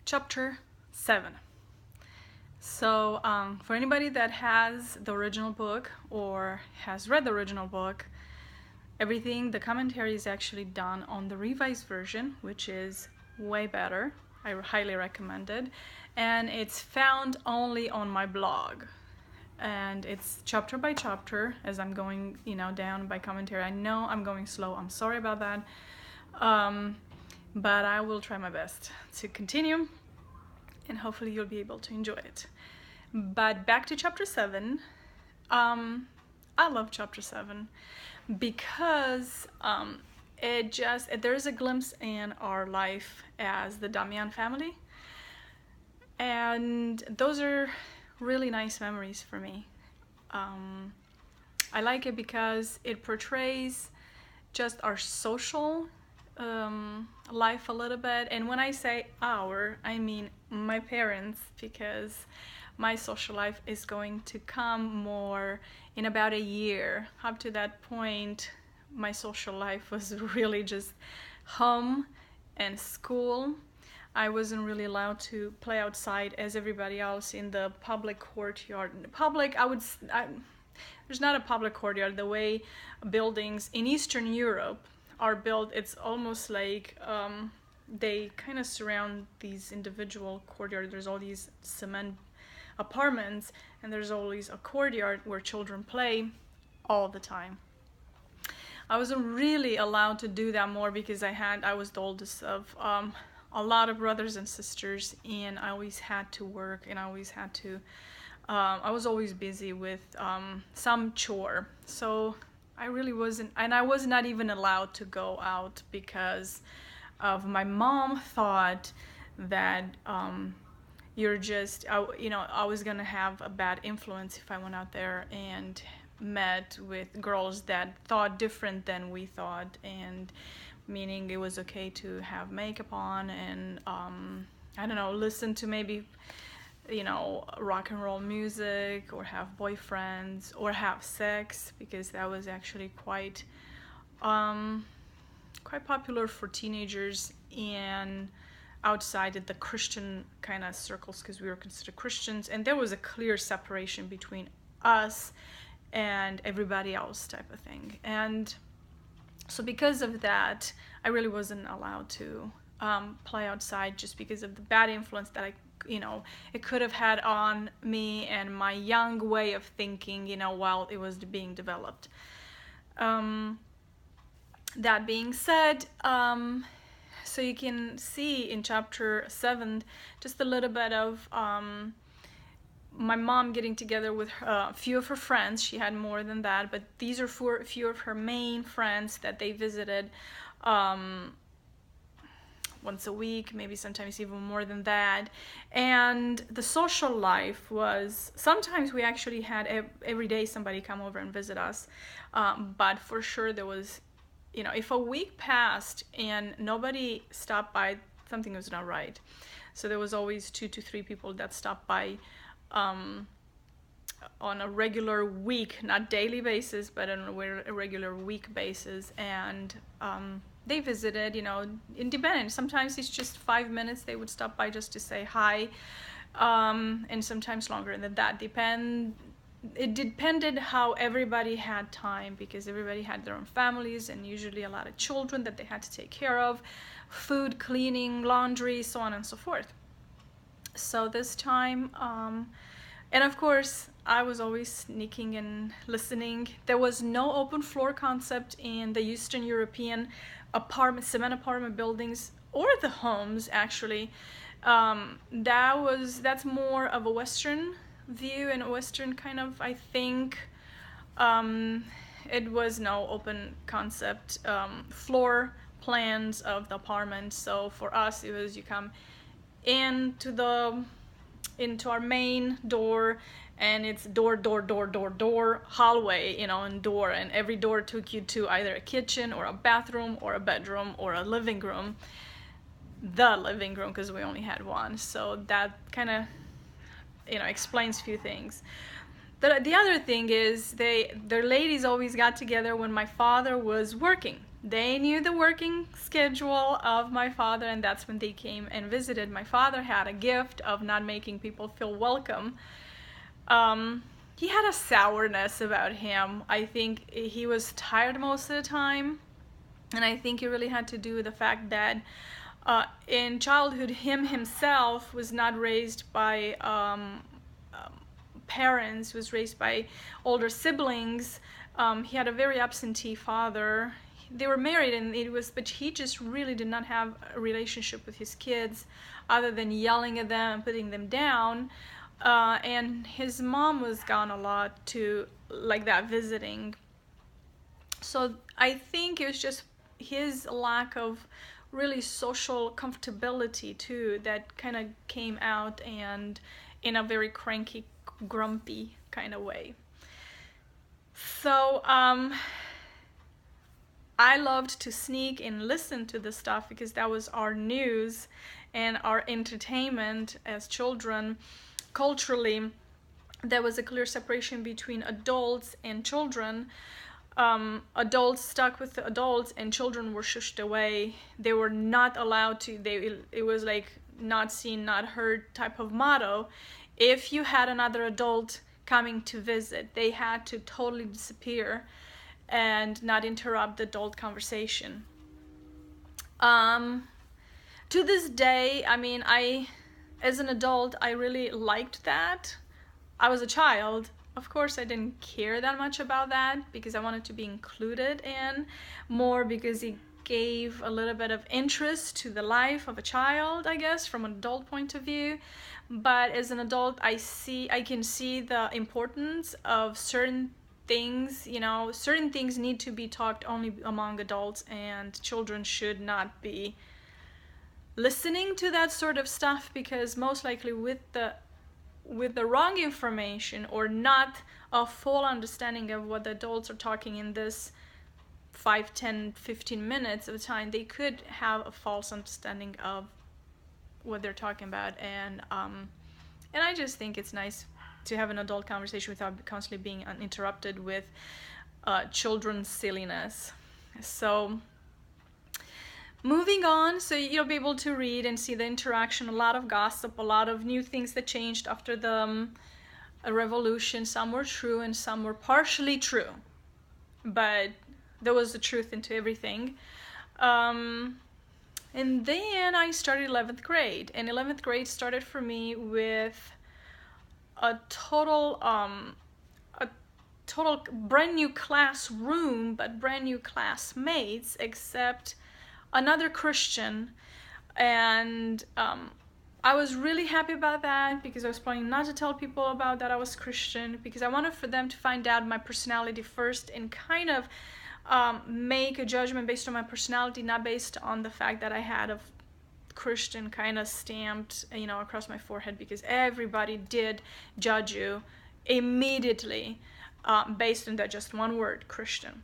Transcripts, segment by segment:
Chapter 7. So, for anybody that has the original book or has read the original book, the commentary is actually done on the revised version, which is way better. I highly recommend it. And it's found only on my blog. And it's chapter by chapter as I'm going, down by commentary. I know I'm going slow. I'm sorry about that. But I will try my best to continue, and hopefully you'll be able to enjoy it. But back to chapter 7. I love chapter 7 because there's a glimpse in our life as the Damian family, and those are really nice memories for me. I like it because it portrays just our social life a little bit, and when I say our, I mean my parents, because my social life is going to come more in about a year. Up to that point, my social life was really just home and school. I wasn't really allowed to play outside as everybody else in the public courtyard. There's not a public courtyard. The way buildings in Eastern Europe are built, it's almost like they kind of surround these individual courtyards. There's all these cement apartments, and there's always a courtyard where children play all the time. I wasn't really allowed to do that more because I was the oldest of a lot of brothers and sisters, and I always had to work, and I was always busy with some chore. So I really wasn't, and I was not even allowed to go out because of my mom thought that I was gonna have a bad influence if I went out there and met with girls that thought different than we thought, and meaning it was okay to have makeup on and listen to maybe rock and roll music, or have boyfriends, or have sex, because that was actually quite popular for teenagers and outside of the Christian kind of circles, because we were considered Christians, and there was a clear separation between us and everybody else type of thing. And so because of that, I really wasn't allowed to play outside, just because of the bad influence that it could have had on me and my young way of thinking, while it was being developed. That being said, so you can see in chapter 7 just a little bit of my mom getting together with a few of her friends. She had more than that, but these are a few of her main friends that they visited once a week, maybe sometimes even more than that. And the social life was, sometimes we actually had every day somebody come over and visit us, but for sure there was, if a week passed and nobody stopped by, something was not right. So there was always 2 to 3 people that stopped by on a regular week, not daily basis, but on a regular week basis, and they visited, independent. Sometimes it's just 5 minutes. They would stop by just to say hi, and sometimes longer than that. It depended how everybody had time, because everybody had their own families and usually a lot of children that they had to take care of, food, cleaning, laundry, so on and so forth. So this time, and of course, I was always sneaking and listening. There was no open floor concept in the Eastern European cement apartment buildings, or the homes actually. That's more of a Western view and a Western kind of, I think. It was no open concept floor plans of the apartment. So for us, it was, you come into our main door, and it's door, hallway, and door, and every door took you to either a kitchen or a bathroom or a bedroom or a living room. The living room, because we only had one. So that kind of explains a few things. The other thing is their ladies always got together when my father was working. They knew the working schedule of my father, and that's when they came and visited. My father had a gift of not making people feel welcome. He had a sourness about him. I think he was tired most of the time, and I think it really had to do with the fact that in childhood, himself was not raised by parents, was raised by older siblings. He had a very absentee father. They were married, and but he just really did not have a relationship with his kids other than yelling at them and putting them down. And his mom was gone a lot to like that visiting. So I think it was just his lack of really social comfortability too that kind of came out, and in a very cranky, grumpy kind of way. So I loved to sneak and listen to the stuff because that was our news and our entertainment as children. Culturally, there was a clear separation between adults and children. Adults stuck with the adults, and children were shushed away. They were not allowed to. It was like not seen, not heard type of motto. If you had another adult coming to visit, they had to totally disappear and not interrupt the adult conversation. To this day, I mean, as an adult, I really liked that. I was a child. Of course, I didn't care that much about that because I wanted to be included in more, because it gave a little bit of interest to the life of a child, I guess, from an adult point of view. But as an adult, I can see the importance of certain things. You know, certain things need to be talked only among adults, and children should not be listening to that sort of stuff, because most likely with the wrong information or not a full understanding of what the adults are talking in this 5, 10, 15 minutes of time, they could have a false understanding of what they're talking about. And I just think it's nice to have an adult conversation without constantly being uninterrupted with children's silliness. So moving on, so you'll be able to read and see the interaction, a lot of gossip, a lot of new things that changed after the revolution. Some were true and some were partially true, but there was the truth into everything. And then I started 11th grade, and 11th grade started for me with a total brand new classroom, but brand new classmates, except another Christian. And I was really happy about that, because I was planning not to tell people about that I was Christian, because I wanted for them to find out my personality first and kind of make a judgment based on my personality, not based on the fact that I had a Christian kind of stamped, across my forehead, because everybody did judge you immediately based on that just one word, Christian.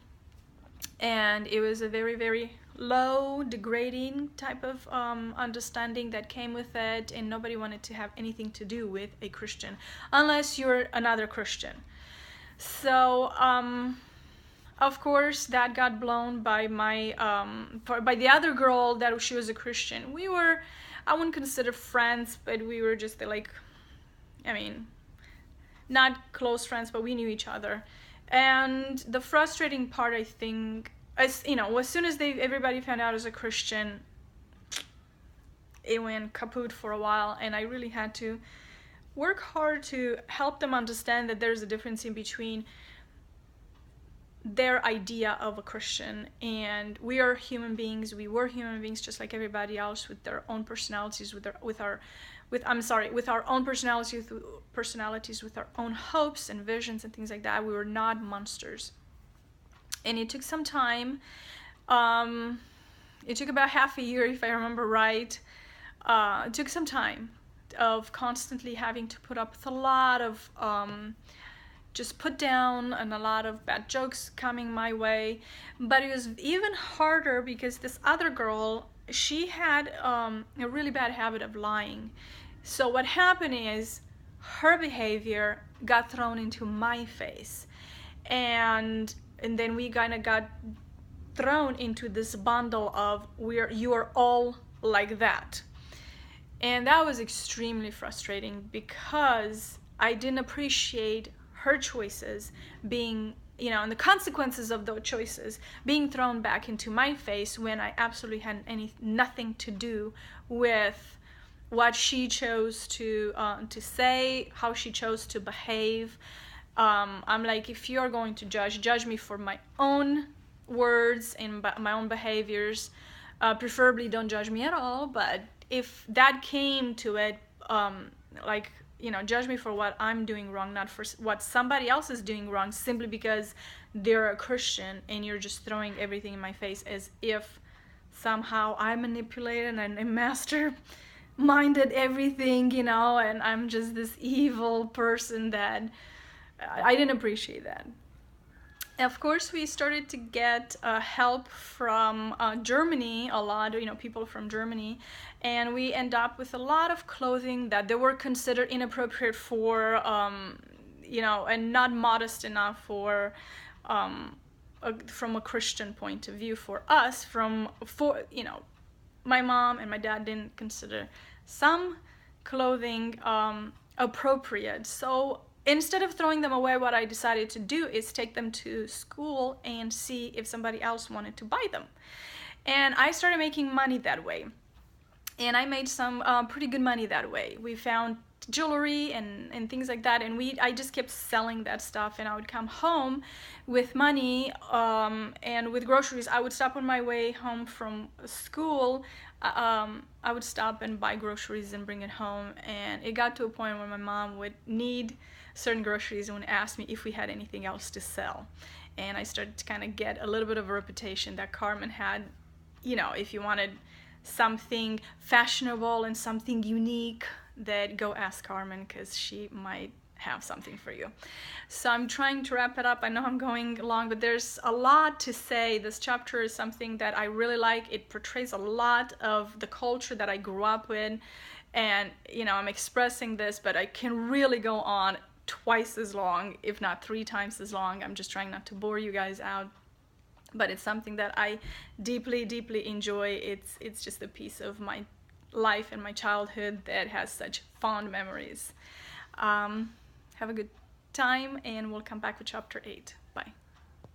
And it was a very, very low, degrading type of understanding that came with it, and nobody wanted to have anything to do with a Christian unless you're another Christian. So of course that got blown by my by the other girl that she was a Christian. We were, I wouldn't consider friends, but we were just not close friends, but we knew each other. And the frustrating part, I think, as soon as everybody found out I was a Christian, it went kaput for a while, and I really had to work hard to help them understand that there's a difference in between their idea of a Christian, and we are human beings. We were human beings just like everybody else, with their own personalities, with our own personalities, with our own hopes and visions and things like that. We were not monsters. And it took some time. It took about half a year, if I remember right. It took some time of constantly having to put up with a lot of just put down and a lot of bad jokes coming my way. But it was even harder because this other girl, she had a really bad habit of lying. So what happened is her behavior got thrown into my face, and then we kind of got thrown into this bundle of you are all like that. And that was extremely frustrating because I didn't appreciate her choices being, and the consequences of those choices being thrown back into my face when I absolutely had nothing to do with what she chose to say, how she chose to behave. I'm like, if you're going to judge me for my own words and my own behaviors. Preferably don't judge me at all, but if that came to it, like, judge me for what I'm doing wrong, not for what somebody else is doing wrong, simply because they're a Christian, and you're just throwing everything in my face as if somehow I manipulated and master-minded everything, and I'm just this evil person. That I didn't appreciate that. Of course, we started to get help from Germany a lot, people from Germany, and we end up with a lot of clothing that they were considered inappropriate for, and not modest enough for, from a Christian point of view for us. My mom and my dad didn't consider some clothing appropriate, so instead of throwing them away, what I decided to do is take them to school and see if somebody else wanted to buy them. And I started making money that way. And I made some pretty good money that way. We found jewelry and things like that, and I just kept selling that stuff, and I would come home with money and with groceries. I would stop on my way home from school. I would stop and buy groceries and bring it home, and it got to a point where my mom would need certain groceries and would ask me if we had anything else to sell. And I started to kind of get a little bit of a reputation that Carmen had. If you wanted something fashionable and something unique, that go ask Carmen, because she might have something for you. So I'm trying to wrap it up. I know I'm going long, but there's a lot to say. This chapter is something that I really like. It portrays a lot of the culture that I grew up with, and I'm expressing this, but I can really go on twice as long, if not 3 times as long. I'm just trying not to bore you guys out, but it's something that I deeply, deeply enjoy. It's just a piece of my life and my childhood that has such fond memories. Have a good time, and we'll come back with chapter 8. Bye.